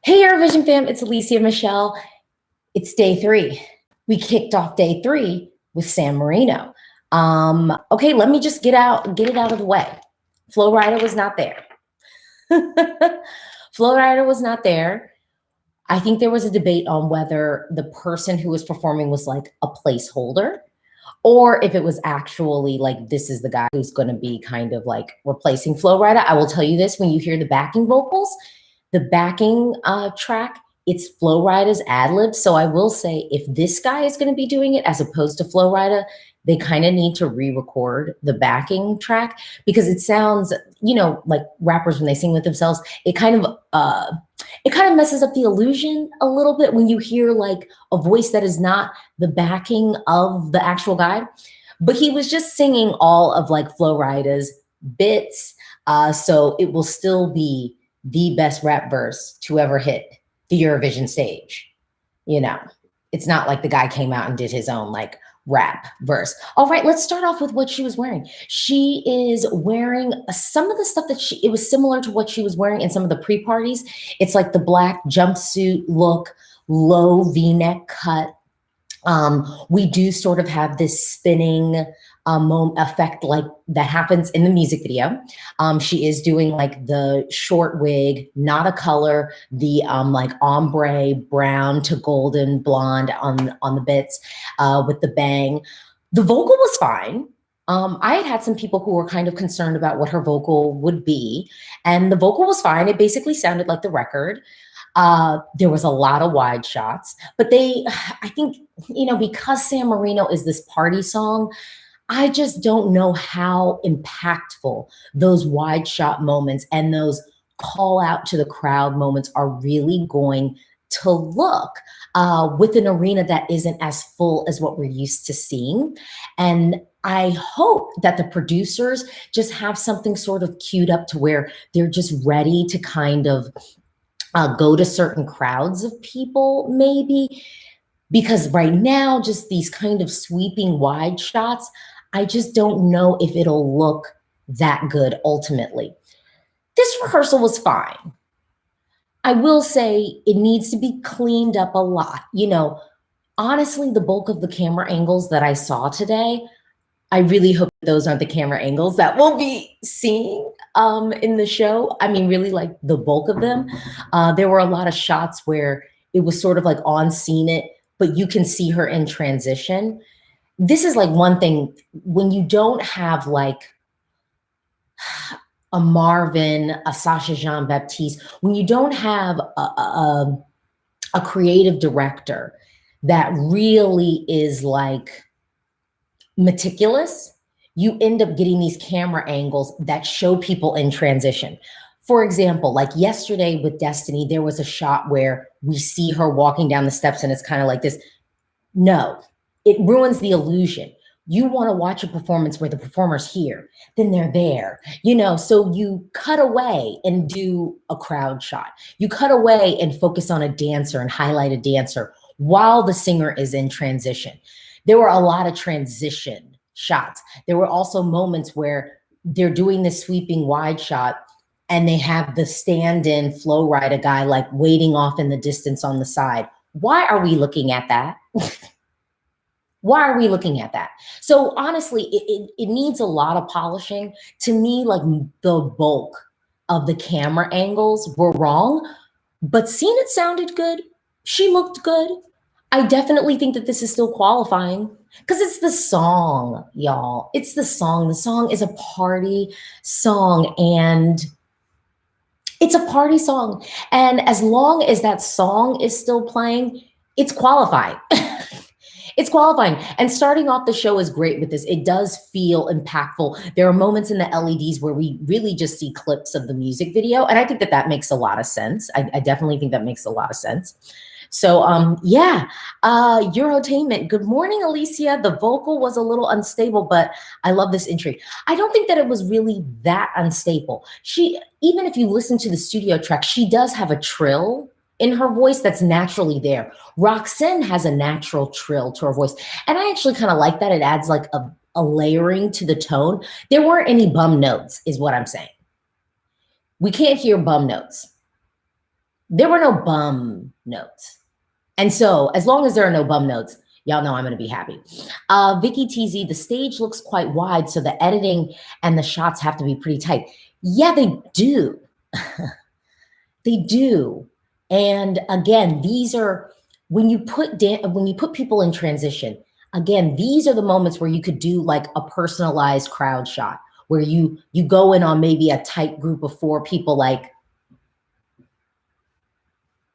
Hey Eurovision fam, it's Alesia Michelle. It's day 3. We kicked off day 3 with San Marino. Okay, let me just get it out of the way. Flo Rida was not there. Flo Rida was not there. I think there was a debate on whether the person who was performing was like a placeholder or if it was actually like this is the guy who's going to be kind of like replacing Flo Rida. I will tell you this: when you hear the backing vocals, the backing track, it's Flo Rida's ad lib. So I will say, if this guy is going to be doing it as opposed to Flo Rida, they kind of need to re-record the backing track because it sounds, like rappers when they sing with themselves, it kind of messes up the illusion a little bit when you hear like a voice that is not the backing of the actual guy. But he was just singing all of like Flo Rida's bits. So it will still be the best rap verse to ever hit the Eurovision stage. It's not like the guy came out and did his own like rap verse. All right, let's start off with what she was wearing. She is wearing some of the stuff it was similar to what she was wearing in some of the pre-parties. It's like the black jumpsuit look, low V-neck cut. We do sort of have this spinning effect like that happens in the music video. She is doing like the short wig, not a color, the like ombre brown to golden blonde on the bits with the bang. The vocal was fine. I had some people who were kind of concerned about what her vocal would be, and the vocal was fine. It basically sounded like the record. There was a lot of wide shots, but I think, because San Marino is this party song, I just don't know how impactful those wide shot moments and those call out to the crowd moments are really going to look with an arena that isn't as full as what we're used to seeing. And I hope that the producers just have something sort of queued up to where they're just ready to kind of go to certain crowds of people, maybe, because right now, just these kind of sweeping wide shots, I just don't know if it'll look that good ultimately. This rehearsal was fine. I will say it needs to be cleaned up a lot. Honestly, the bulk of the camera angles that I saw today, I really hope those aren't the camera angles that we'll be seeing in the show. I mean, really like the bulk of them. There were a lot of shots where it was sort of like on scene it, but you can see her in transition. This is like one thing when you don't have like a Marvin, a Sasha Jean-Baptiste, when you don't have a creative director that really is like meticulous, you end up getting these camera angles that show people in transition. For example, like yesterday with Destiny, there was a shot where we see her walking down the steps and it's kind of like this. No, it ruins the illusion. You want to watch a performance where the performer's here, then they're there, so you cut away and do a crowd shot. You cut away and focus on a dancer and highlight a dancer while the singer is in transition. There were a lot of transition shots. There were also moments where they're doing the sweeping wide shot and they have the stand-in Flo Rida guy like waiting off in the distance on the side. Why are we looking at that? Why are we looking at that? So honestly, it needs a lot of polishing. To me, like the bulk of the camera angles were wrong, but Senhit sounded good. She looked good. I definitely think that this is still qualifying because it's the song, y'all. It's the song. The song is a party song and it's a party song. And as long as that song is still playing, it's qualifying. It's qualifying. And starting off the show is great with this. It does feel impactful. There are moments in the LEDs where we really just see clips of the music video. And I think that makes a lot of sense. I definitely think that makes a lot of sense. So yeah, Eurotainment. Good morning, Alesia. The vocal was a little unstable, but I love this entry. I don't think that it was really that unstable. Even if you listen to the studio track, she does have a trill in her voice that's naturally there. Roxanne has a natural trill to her voice. And I actually kind of like that. It adds like a layering to the tone. There weren't any bum notes is what I'm saying. We can't hear bum notes. there were no bum notes. And so as long as there are no bum notes, y'all know I'm going to be happy. Vicky TZ, the stage looks quite wide, so the editing and the shots have to be pretty tight. Yeah, they do. They do. And again, these are, when you put people in transition, again, these are the moments where you could do like a personalized crowd shot where you go in on maybe a tight group of 4 people, like,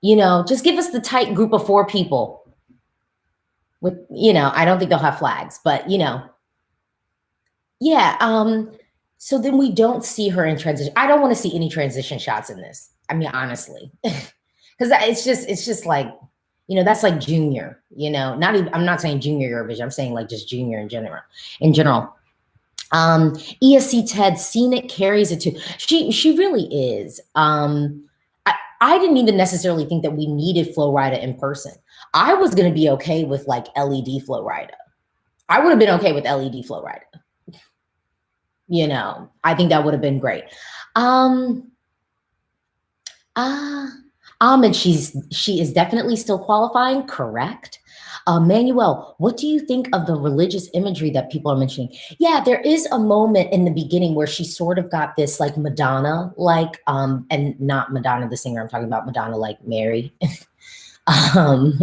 you know, just give us the tight group of 4 people with, you know, I don't think they'll have flags, but you know, yeah. So then we don't see her in transition. I don't want to see any transition shots in this. I mean, honestly, because it's just like, you know, that's like junior, you know, not even, I'm not saying junior Eurovision. I'm saying like just junior in general, ESC Ted, Senhit carries it too. She really is. I didn't even necessarily think that we needed Flo Rida in person. I was going to be okay with like LED Flo Rida. I would have been okay with LED Flo Rida. You know, I think that would have been great. And she is definitely still qualifying, correct? Manuel, what do you think of the religious imagery that people are mentioning? Yeah, there is a moment in the beginning where she sort of got this like Madonna, like, and not Madonna the singer, I'm talking about Madonna like Mary. um,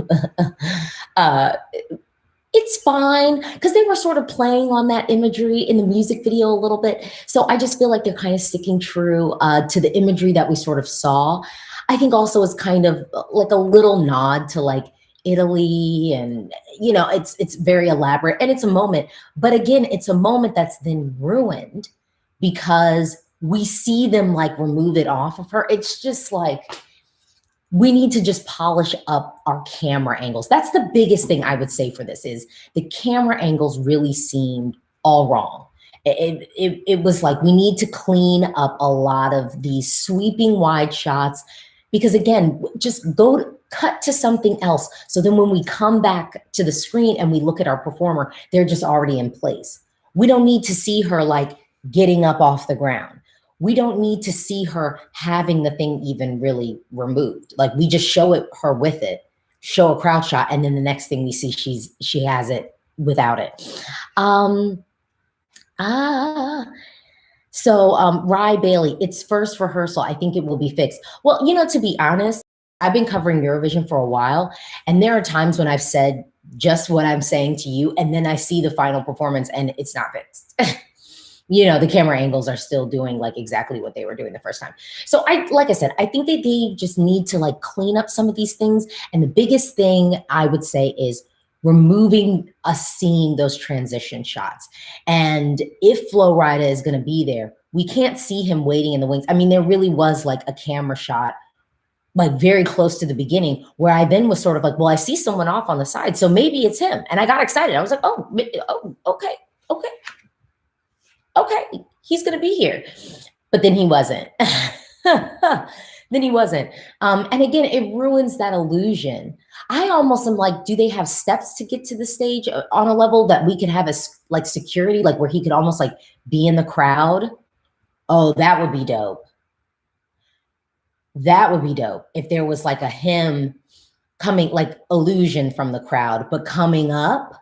it's fine because they were sort of playing on that imagery in the music video a little bit. So I just feel like they're kind of sticking true to the imagery that we sort of saw. I think also it's kind of like a little nod to like Italy, and you know, it's very elaborate and it's a moment. But again, it's a moment that's then ruined because we see them like remove it off of her. It's just like, we need to just polish up our camera angles. That's the biggest thing I would say for this is the camera angles really seemed all wrong. It was like, we need to clean up a lot of these sweeping wide shots because again, just cut to something else. So then when we come back to the screen and we look at our performer, they're just already in place. We don't need to see her like getting up off the ground. We don't need to see her having the thing even really removed. Like we just show her with it, show a crowd shot, and then the next thing we see, she has it without it. Rye Bailey, it's first rehearsal. I think it will be fixed. Well, you know, to be honest, I've been covering Eurovision for a while, and there are times when I've said just what I'm saying to you, and then I see the final performance and it's not fixed. You know, the camera angles are still doing like exactly what they were doing the first time. So like I said, I think that they just need to like clean up some of these things. And the biggest thing I would say is removing us seeing those transition shots. And if Flo Rida is going to be there, we can't see him waiting in the wings. I mean, there really was like a camera shot like very close to the beginning where I then was sort of like, well, I see someone off on the side, so maybe it's him. And I got excited. I was like, oh, okay. Okay, he's going to be here. But then he wasn't. Then he wasn't. And again, it ruins that illusion. I almost am like, do they have steps to get to the stage on a level that we could have as like security, like where he could almost like be in the crowd? Oh, that would be dope. That would be dope if there was like a him coming, like illusion from the crowd, but coming up.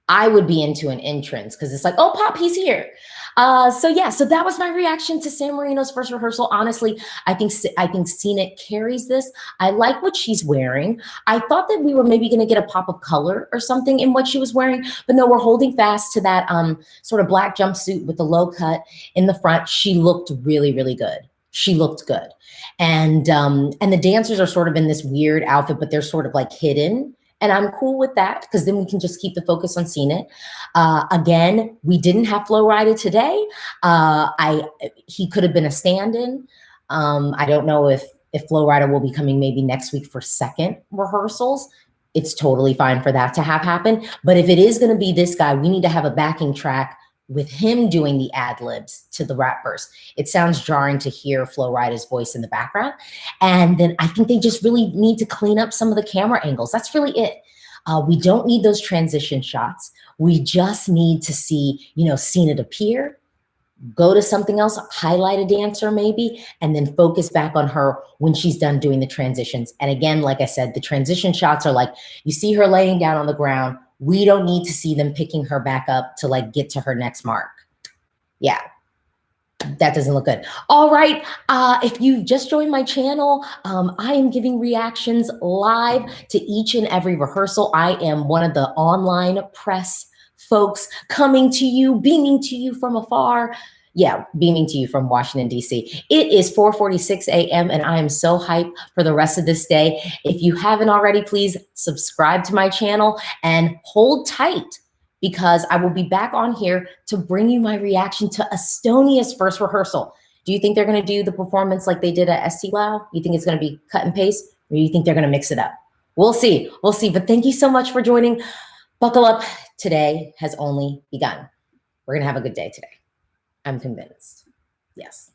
I would be into an entrance because it's like, oh, Pop, he's here. So that was my reaction to San Marino's first rehearsal. Honestly, I think Senhit carries this. I like what she's wearing. I thought that we were maybe going to get a pop of color or something in what she was wearing, but no, we're holding fast to that sort of black jumpsuit with the low cut in the front. She looked really, really good. She looked good. And the dancers are sort of in this weird outfit, but they're sort of like hidden. And I'm cool with that because then we can just keep the focus on Senhit. Again, we didn't have Flo Rida today. He could have been a stand-in. I don't know if Flo Rida will be coming maybe next week for second rehearsals. It's totally fine for that to have happen. But if it is going to be this guy, we need to have a backing track with him doing the ad-libs to the rap verse. It sounds jarring to hear Flo Rida's voice in the background. And then I think they just really need to clean up some of the camera angles. That's really it. We don't need those transition shots. We just need to see, you know, Senhit appear, go to something else, highlight a dancer maybe, and then focus back on her when she's done doing the transitions. And again, like I said, the transition shots are like, you see her laying down on the ground. We don't need to see them picking her back up to like get to her next mark. Yeah. That doesn't look good. All right. If you've just joined my channel, I am giving reactions live to each and every rehearsal. I am one of the online press folks coming to you, beaming to you from afar. Yeah, beaming to you from Washington, D.C. It is 4:46 a.m. and I am so hyped for the rest of this day. If you haven't already, please subscribe to my channel and hold tight, because I will be back on here to bring you my reaction to Estonia's first rehearsal. Do you think they're gonna do the performance like they did at ST Lao? You think it's gonna be cut and paste, or do you think they're gonna mix it up? We'll see, but thank you so much for joining. Buckle up, today has only begun. We're gonna have a good day today. I'm convinced, yes.